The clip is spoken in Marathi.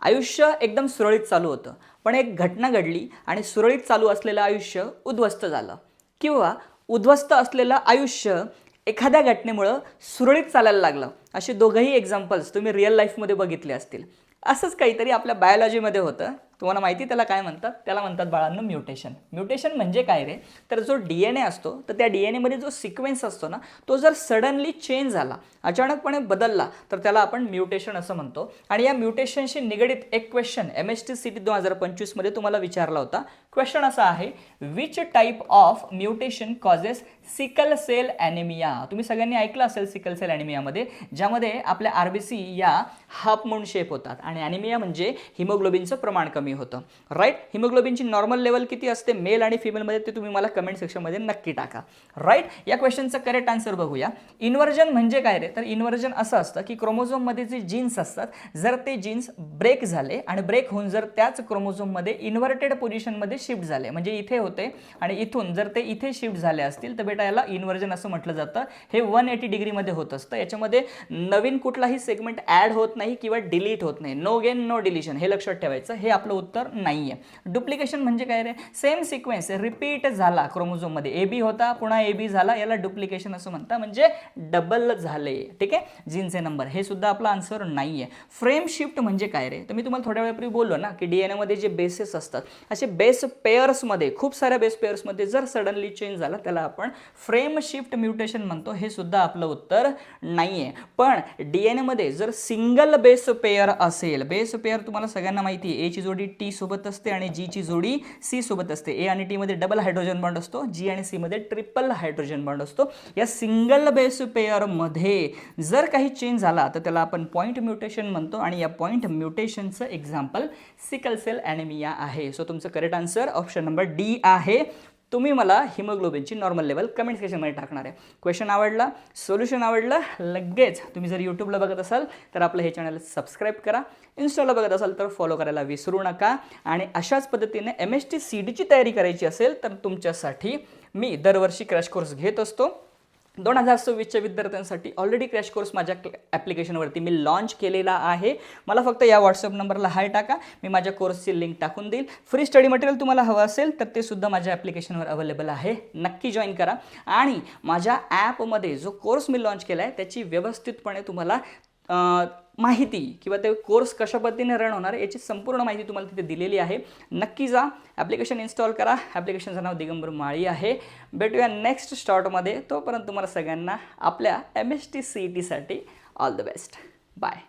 आयुष्य एकदम सुरळीत चालू होतं, पण एक घटना घडली आणि सुरळीत चालू असलेलं आयुष्य उद्ध्वस्त झालं, किंवा उद्ध्वस्त असलेलं आयुष्य एखाद्या घटनेमुळं सुरळीत चालायला लागलं. असे दोघंही एक्झाम्पल्स तुम्ही रिअल लाईफमध्ये बघितले असतील. असंच काहीतरी आपल्या बायोलॉजीमध्ये होतं. तुम्हाला माहिती त्याला काय म्हणतात? त्याला म्हणतात बाळांनो म्युटेशन. म्युटेशन म्हणजे काय रे? तर जो DNA असतो, तर त्या DNA मध्ये जो सिक्वेन्स असतो ना, तो जर सडनली चेंज झाला, अचानकपणे बदलला, तर त्याला आपण म्युटेशन असं म्हणतो. आणि या म्युटेशनशी निगडीत एक क्वेश्चन MST CT 2025 मध्ये तुम्हाला विचारला होता. क्वेश्चन असा आहे, which type of mutation causes sickle cell anaemia. तुम्ही सगळ्यांनी ऐकलं असेल सिकल सेल ॲनिमियामध्ये, ज्यामध्ये आपल्या RBC या हाफ मून शेप होतात आणि ॲनिमिया म्हणजे हिमोग्लोबिनचं प्रमाण कमी होतं. राईट. हिमोग्लोबिनची नॉर्मल लेवल किती असते मेल आणि फिमेलमध्ये ते तुम्ही मला कमेंट सेक्शनमध्ये नक्की टाका. राईट. या क्वेश्चनचं करेक्ट आन्सर बघूया. इन्व्हर्जन म्हणजे काय रे? तर इन्व्हर्जन असं असतं की क्रोमोझोममध्ये जे जीन्स असतात, जर ते जीन्स ब्रेक झाले आणि ब्रेक होऊन जर त्याच क्रोमोझोममध्ये इन्व्हर्टेड पोझिशनमध्ये शिफ्ट झाले, म्हणजे इथे होते आणि इथून जर ते इथे शिफ्ट झाले असतील, तर बेटा याला इन्व्हर्जन असं म्हटलं जातं. हे 180 डिग्रीमध्ये होत असतं. याच्यामध्ये नवीन कुठलाही सेगमेंट ॲड होत नाही किंवा डिलीट होत नाही. नो गेन नो डिलिशन, हे लक्षात ठेवायचं. हे आपलं उत्तर नाहीये. डुप्लिकेशन म्हणजे काय रे? सेम सिक्वेन्स रिपीट झाला क्रोमोझोममध्ये, AB होता पुन्हा AB झाला, याला डुप्लिकेशन असं म्हणतात, म्हणजे डबल झाले. ठीक आहे, जीनचे नंबर. हे सुद्धा आपला आन्सर नाहीये. फ्रेम शिफ्ट म्हणजे काय रे? तर मी तुम्हाला थोड्या वेळापूर्वी बोललो ना की DNA मध्ये जे बेसेस असतात, असे बेस पेअर्समध्ये, खूप साऱ्या बेस पेअर्समध्ये जर सडनली चेंज झाला, त्याला आपण फ्रेम शिफ्ट म्युटेशन म्हणतो. हे सुद्धा आपलं उत्तर नाहीये. पण DNA मध्ये जर सिंगल बेस पेअर असेल, बेस पेअर तुम्हाला सगळ्यांना माहिती आहे, A ची जोडी T सोबत असते आणि G ची जोडी C सोबत असते. A आणि T मध्ये डबल हायड्रोजन बॉन्ड असतो, G आणि C मध्ये ट्रिपल हायड्रोजन बॉन्ड असतो. या सिंगल बेस पेअर मध्ये जर काही चेंज झाला, तर त्याला आपण पॉइंट म्युटेशन म्हणतो आणि या पॉइंट म्युटेशनचं एक्झाम्पल सिकल सेल ॲनिमिया आहे. सो तुमचं correct answer option number D आहे. तुम्ही मला हिमोग्लोबिनची नॉर्मल लेवल कमेंट सेक्शनमध्ये टाकणार आहे. क्वेश्चन आवडला, सोल्युशन आवडलं, लगेच तुम्ही जर यूट्यूबला बघत असाल तर आपलं हे चॅनल सबस्क्राईब करा. इन्स्टाला बघत असाल तर फॉलो करायला विसरू नका. आणि अशाच पद्धतीने MST CDची तयारी करायची असेल तर तुमच्यासाठी मी दरवर्षी क्रॅश कोर्स घेत असतो. 2026च्या विद्यार्थ्यांसाठी ऑलरेडी क्रॅश कोर्स माझ्या ॲप्लिकेशनवरती मी लॉन्च केलेला आहे. मला फक्त या व्हॉट्सअप नंबरला हाय टाका, मी माझ्या कोर्सची लिंक टाकून देईल. फ्री स्टडी मटेरियल तुम्हाला हवं असेल तर ते सुद्धा माझ्या ॲप्लिकेशनवर अवेलेबल आहे. नक्की जॉईन करा. आणि माझ्या ॲपमध्ये जो कोर्स मी लॉन्च केला आहे त्याची व्यवस्थितपणे तुम्हाला माहिती किंवा ते कोर्स कशा पद्धतीने रन होणार याची संपूर्ण माहिती तुम्हाला तिथे दिलेली आहे. नक्की जा, ॲप्लिकेशन इन्स्टॉल करा. ॲप्लिकेशनचं नाव दिगंबर माळी आहे. भेटूया नेक्स्ट स्टार्टमध्ये. तोपर्यंत तुम्हाला सगळ्यांना आपल्या MST CET साठी ऑल द बेस्ट. बाय.